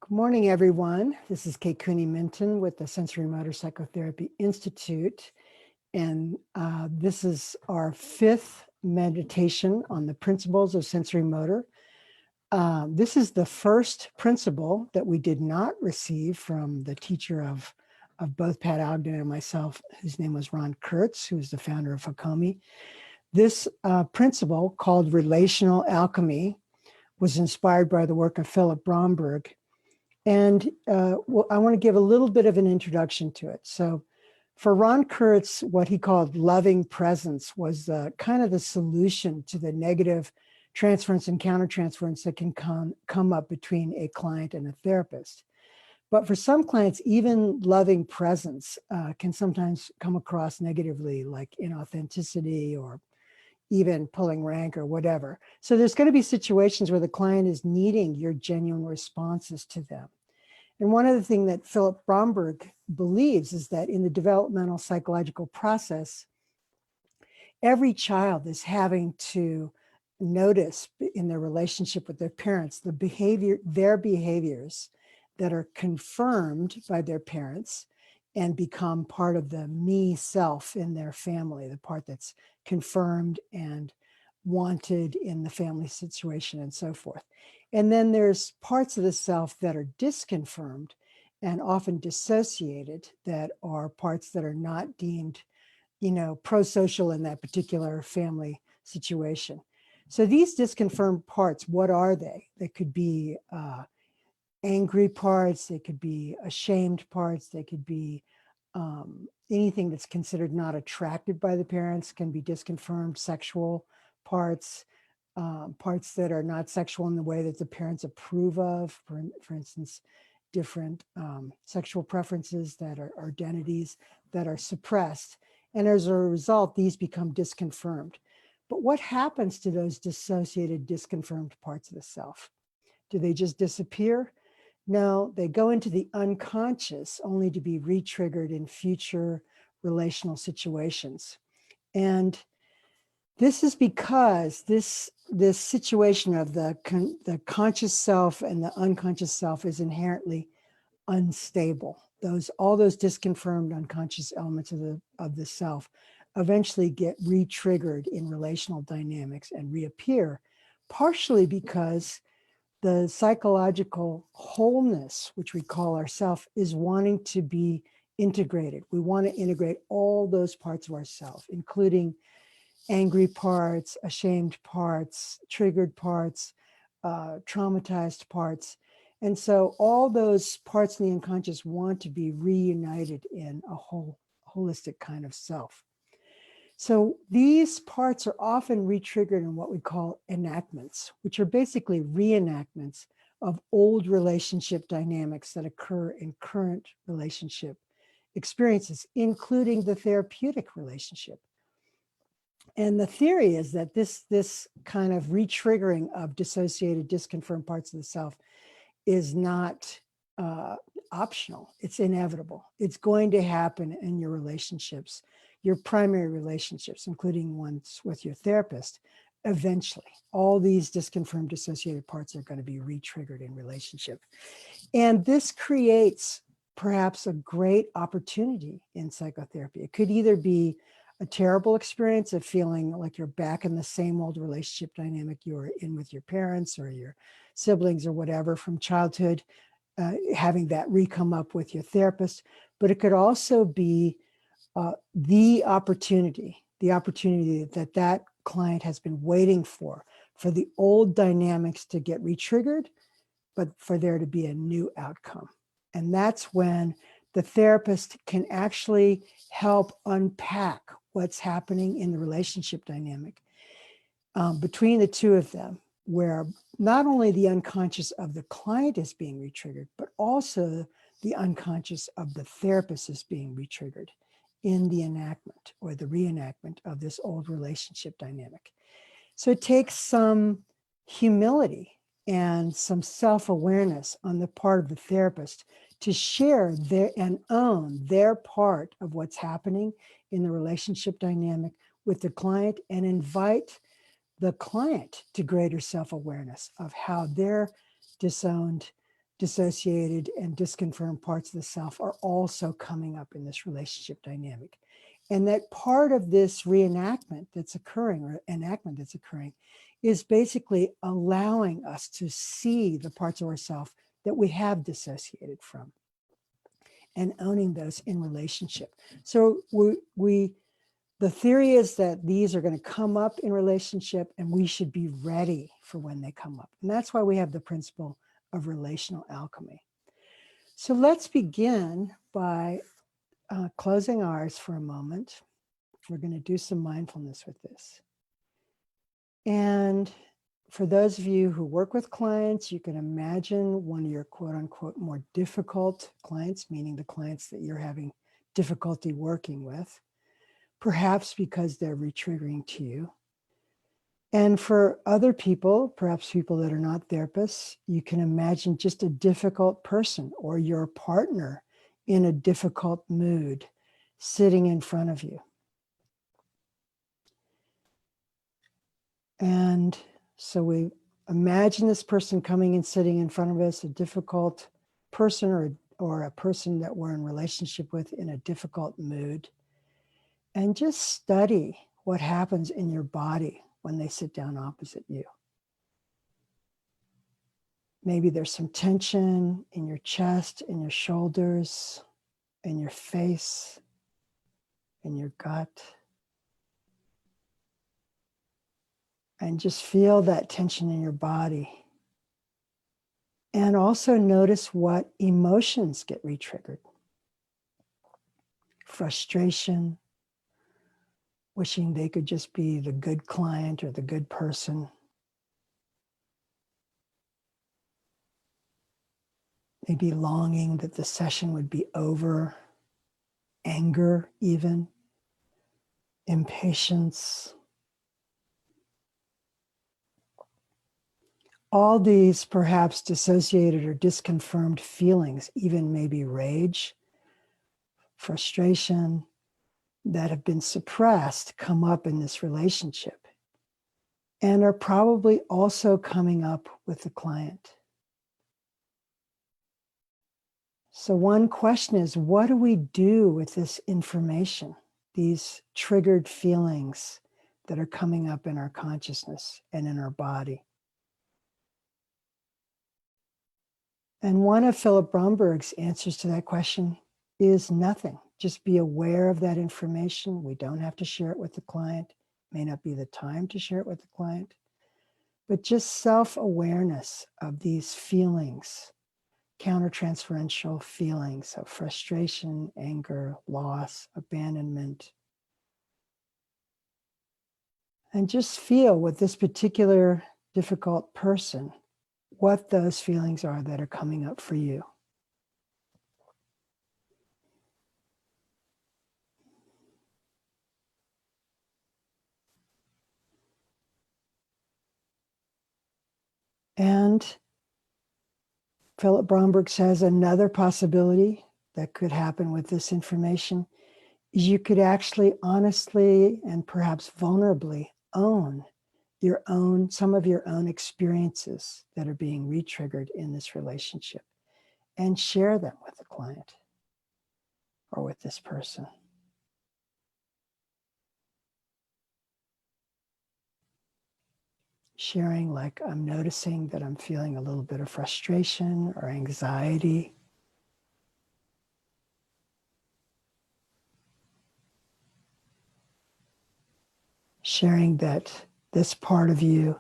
Good morning, everyone. This is Kate Cooney-Minton with the Sensorimotor Psychotherapy Institute. And this is our fifth meditation on the principles of sensorimotor. This is the first principle that we did not receive from the teacher of both Pat Ogden and myself, whose name was Ron Kurtz, who is the founder of Alchemy. This principle, called Relational Alchemy, was inspired by the work of Philip Bromberg. And I want to give a little bit of an introduction to it. So for Ron Kurtz, what he called loving presence was kind of the solution to the negative transference and countertransference that can come up between a client and a therapist. But for some clients, even loving presence can sometimes come across negatively, like inauthenticity or even pulling rank or whatever. So there's going to be situations where the client is needing your genuine responses to them. And one of the things that Philip Bromberg believes is that in the developmental psychological process, every child is having to notice in their relationship with their parents, their behaviors that are confirmed by their parents and become part of the me self in their family, the part that's confirmed and wanted in the family situation and so forth. And then there's parts of the self that are disconfirmed and often dissociated, that are parts that are not deemed, pro-social in that particular family situation. So these disconfirmed parts, what are they? They could be angry parts, they could be ashamed parts, they could be anything that's considered not attracted by the parents can be disconfirmed, sexual parts, parts that are not sexual in the way that the parents approve of, for instance, different sexual preferences that are identities that are suppressed. And as a result, these become disconfirmed. But what happens to those dissociated, disconfirmed parts of the self? Do they just disappear? No, they go into the unconscious only to be re-triggered in future relational situations. And this is because this situation of the conscious self and the unconscious self is inherently unstable. All those disconfirmed unconscious elements of the self eventually get re-triggered in relational dynamics and reappear, partially because the psychological wholeness, which we call ourself, is wanting to be integrated. We want to integrate all those parts of ourself, including angry parts, ashamed parts, triggered parts, traumatized parts. And so all those parts in the unconscious want to be reunited in a holistic kind of self. So these parts are often re-triggered in what we call enactments, which are basically reenactments of old relationship dynamics that occur in current relationship experiences, including the therapeutic relationship. And the theory is that this kind of re-triggering of dissociated, disconfirmed parts of the self is not optional. It's inevitable. It's going to happen in your relationships, your primary relationships, including ones with your therapist. Eventually, all these disconfirmed, dissociated parts are going to be re-triggered in relationship. And this creates perhaps a great opportunity in psychotherapy. It could either be a terrible experience of feeling like you're back in the same old relationship dynamic you were in with your parents or your siblings or whatever from childhood, having that re-come up with your therapist. But it could also be the opportunity that client has been waiting for the old dynamics to get re-triggered, but for there to be a new outcome. And that's when the therapist can actually help unpack what's happening in the relationship dynamic between the two of them, where not only the unconscious of the client is being re-triggered, but also the unconscious of the therapist is being re-triggered in the enactment or the reenactment of this old relationship dynamic. So it takes some humility and some self-awareness on the part of the therapist to share and own their part of what's happening in the relationship dynamic with the client, and invite the client to greater self-awareness of how their disowned dissociated and disconfirmed parts of the self are also coming up in this relationship dynamic. And that part of this reenactment that's occurring, or enactment that's occurring, is basically allowing us to see the parts of ourself that we have dissociated from and owning those in relationship. So the theory is that these are going to come up in relationship and we should be ready for when they come up. And that's why we have the principle of relational alchemy. So let's begin by closing our eyes for a moment. We're going to do some mindfulness with this. And for those of you who work with clients, you can imagine one of your quote unquote more difficult clients, meaning the clients that you're having difficulty working with, perhaps because they're retriggering to you. And for other people, perhaps people that are not therapists, you can imagine just a difficult person or your partner in a difficult mood sitting in front of you. And so we imagine this person coming and sitting in front of us, a difficult person or a person that we're in relationship with in a difficult mood. And just study what happens in your body when they sit down opposite you. Maybe there's some tension in your chest, in your shoulders, in your face, in your gut. And just feel that tension in your body. And also notice what emotions get re-triggered. Frustration, wishing they could just be the good client or the good person. Maybe longing that the session would be over. Anger even. Impatience. All these perhaps dissociated or disconfirmed feelings, even maybe rage, frustration, that have been suppressed, come up in this relationship and are probably also coming up with the client. So one question is, what do we do with this information, these triggered feelings that are coming up in our consciousness and in our body? And one of Philip Bromberg's answers to that question is nothing. Just be aware of that information. We don't have to share it with the client. It may not be the time to share it with the client, but just self-awareness of these feelings, countertransferential feelings of frustration, anger, loss, abandonment. And just feel with this particular difficult person what those feelings are that are coming up for you. And Philip Bromberg says another possibility that could happen with this information is you could actually honestly and perhaps vulnerably own some of your own experiences that are being re-triggered in this relationship and share them with the client or with this person. Sharing like, I'm noticing that I'm feeling a little bit of frustration or anxiety. Sharing that this part of you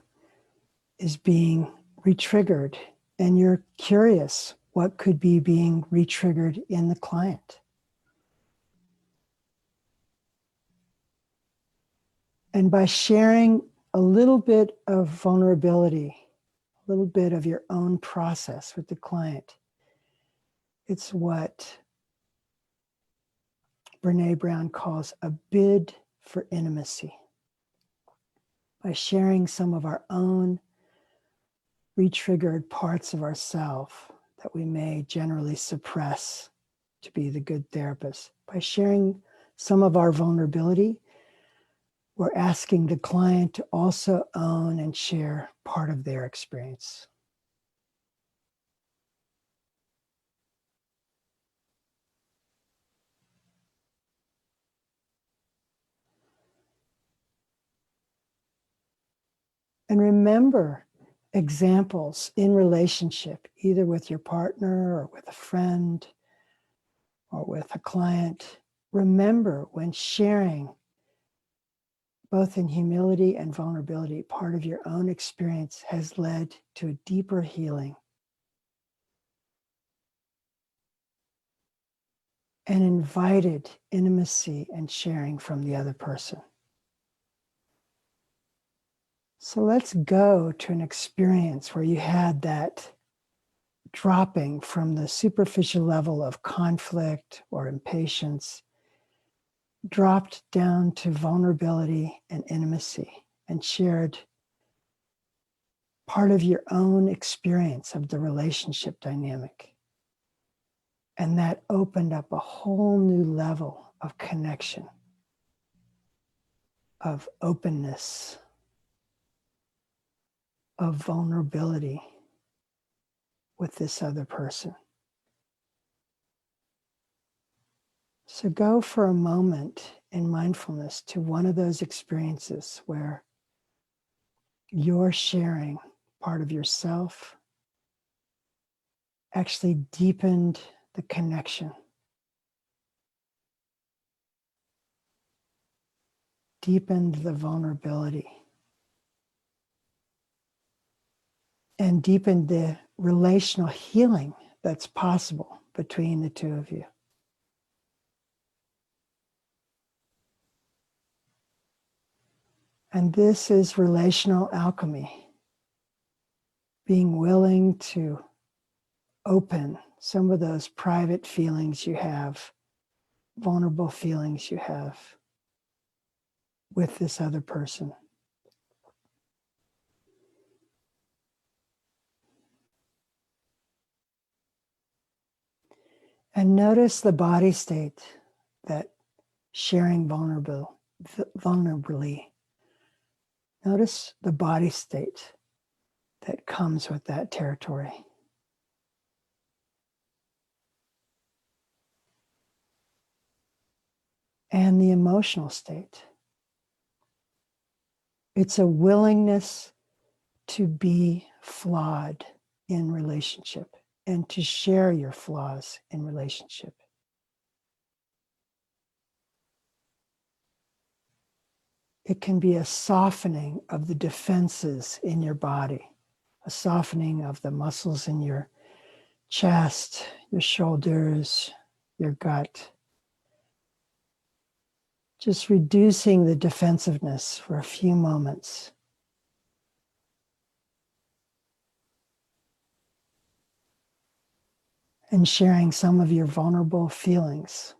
is being re-triggered and you're curious what could be being re-triggered in the client. And by sharing a little bit of vulnerability, a little bit of your own process with the client, it's what Brene Brown calls a bid for intimacy. By sharing some of our own re-triggered parts of ourselves that we may generally suppress to be the good therapist, by sharing some of our vulnerability, we're asking the client to also own and share part of their experience. And remember examples in relationship, either with your partner or with a friend or with a client. Remember when sharing, both in humility and vulnerability, part of your own experience has led to a deeper healing and invited intimacy and sharing from the other person. So let's go to an experience where you had that dropping from the superficial level of conflict or impatience, dropped down to vulnerability and intimacy, and shared part of your own experience of the relationship dynamic. And that opened up a whole new level of connection, of openness, of vulnerability with this other person. So go for a moment in mindfulness to one of those experiences where you're sharing part of yourself, actually deepened the connection, deepened the vulnerability, and deepened the relational healing that's possible between the two of you. And this is relational alchemy, being willing to open some of those private feelings you have, vulnerable feelings you have with this other person. And notice the body state that sharing vulnerably. Notice the body state that comes with that territory. And the emotional state. It's a willingness to be flawed in relationship and to share your flaws in relationship. It can be a softening of the defenses in your body, a softening of the muscles in your chest, your shoulders, your gut. Just reducing the defensiveness for a few moments. And sharing some of your vulnerable feelings.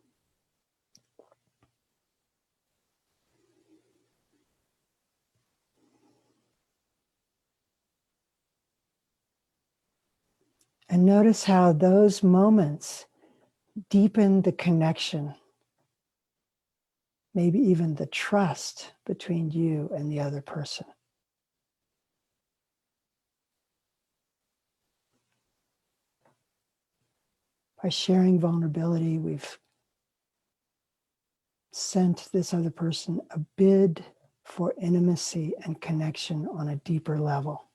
And notice how those moments deepen the connection, maybe even the trust between you and the other person. By sharing vulnerability, we've sent this other person a bid for intimacy and connection on a deeper level.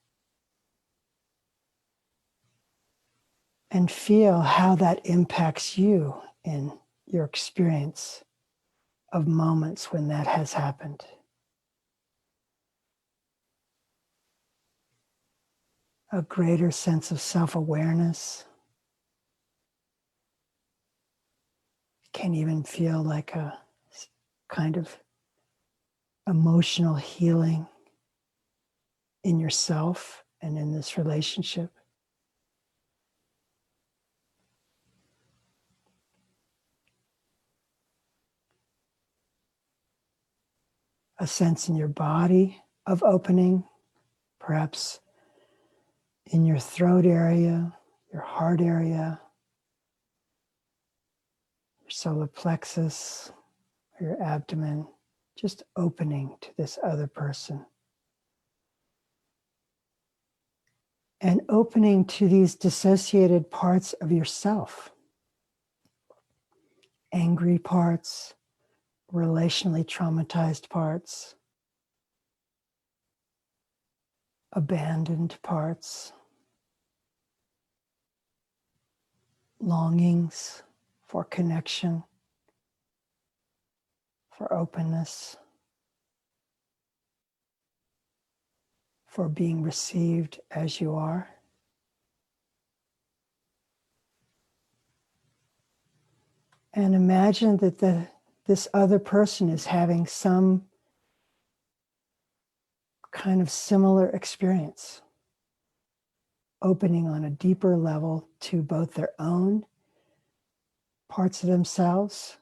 And feel how that impacts you in your experience of moments when that has happened. A greater sense of self-awareness. It can even feel like a kind of emotional healing in yourself and in this relationship. A sense in your body of opening, perhaps in your throat area, your heart area, your solar plexus, or your abdomen, just opening to this other person. And opening to these dissociated parts of yourself. Angry parts, relationally traumatized parts. abandoned parts, longings for connection, for openness, for being received as you are. And imagine that this other person is having some kind of similar experience, opening on a deeper level to both their own parts of themselves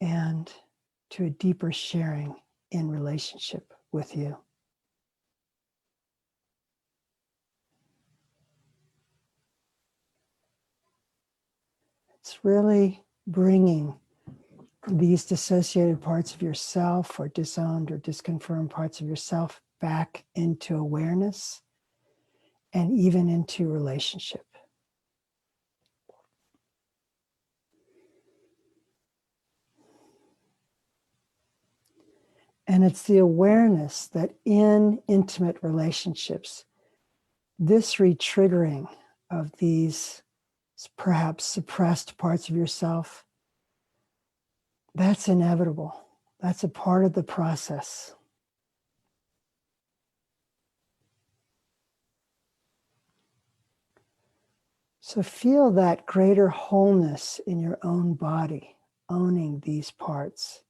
and to a deeper sharing in relationship with you. It's really bringing these dissociated parts of yourself or disowned or disconfirmed parts of yourself back into awareness and even into relationship. And it's the awareness that in intimate relationships, this re-triggering of these perhaps suppressed parts of yourself, that's inevitable. That's a part of the process. So feel that greater wholeness in your own body, owning these parts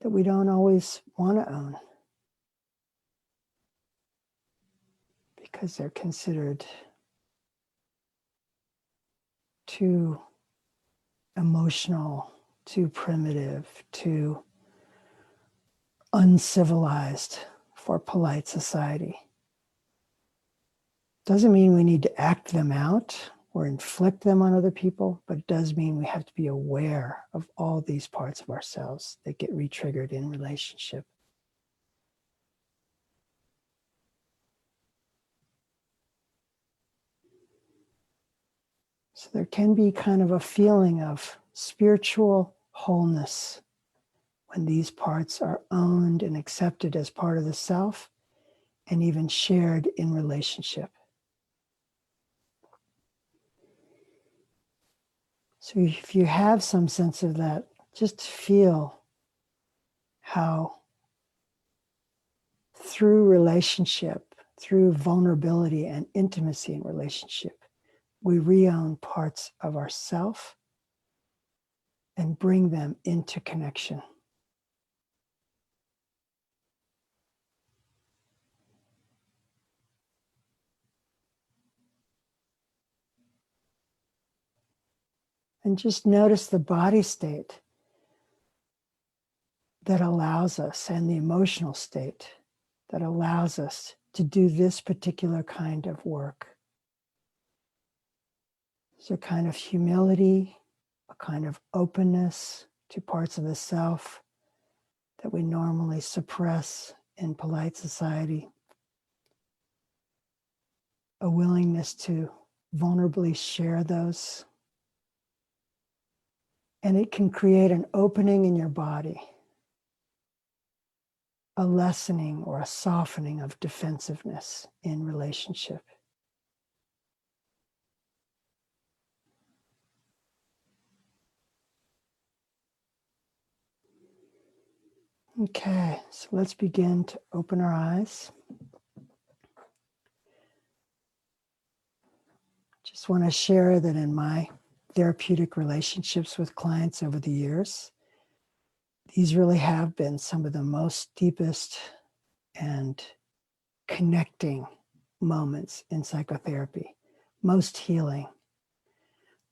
that we don't always want to own because they're considered too emotional, too primitive, too uncivilized for polite society. Doesn't mean we need to act them out or inflict them on other people, but it does mean we have to be aware of all these parts of ourselves that get re-triggered in relationship. So there can be kind of a feeling of spiritual wholeness when these parts are owned and accepted as part of the self and even shared in relationship. So if you have some sense of that, just feel how through relationship, through vulnerability and intimacy in relationship, we re-own parts of ourself and bring them into connection. And just notice the body state that allows us, and the emotional state that allows us to do this particular kind of work. So a kind of humility, a kind of openness to parts of the self that we normally suppress in polite society. A willingness to vulnerably share those. And it can create an opening in your body, a lessening or a softening of defensiveness in relationship. Okay, so let's begin to open our eyes. Just want to share that in my therapeutic relationships with clients over the years, these really have been some of the most deepest and connecting moments in psychotherapy, most healing,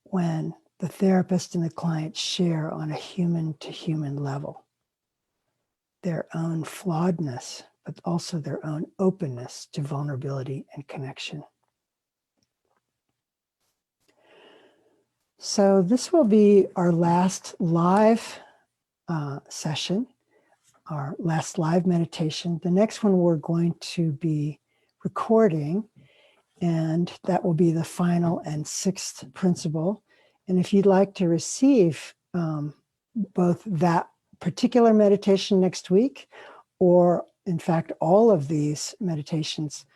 when the therapist and the client share on a human to human level their own flawedness, but also their own openness to vulnerability and connection. So this will be our last live session, our last live meditation. The next one we're going to be recording, and that will be the final and sixth principle. And if you'd like to receive both that particular meditation next week or in fact, all of these meditations,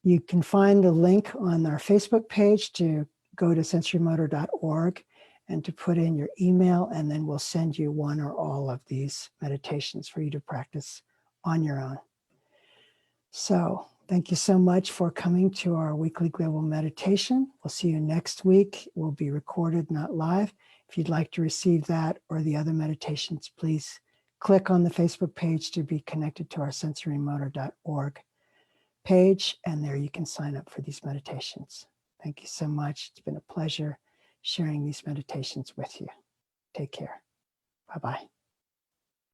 you can find a link on our Facebook page to go to sensorimotor.org and to put in your email, and then we'll send you one or all of these meditations for you to practice on your own. So thank you so much for coming to our weekly global meditation. We'll see you next week. It will be recorded, not live. If you'd like to receive that or the other meditations, please click on the Facebook page to be connected to our sensorimotor.org page, and there you can sign up for these meditations. Thank you so much. It's been a pleasure sharing these meditations with you. Take care. Bye-bye.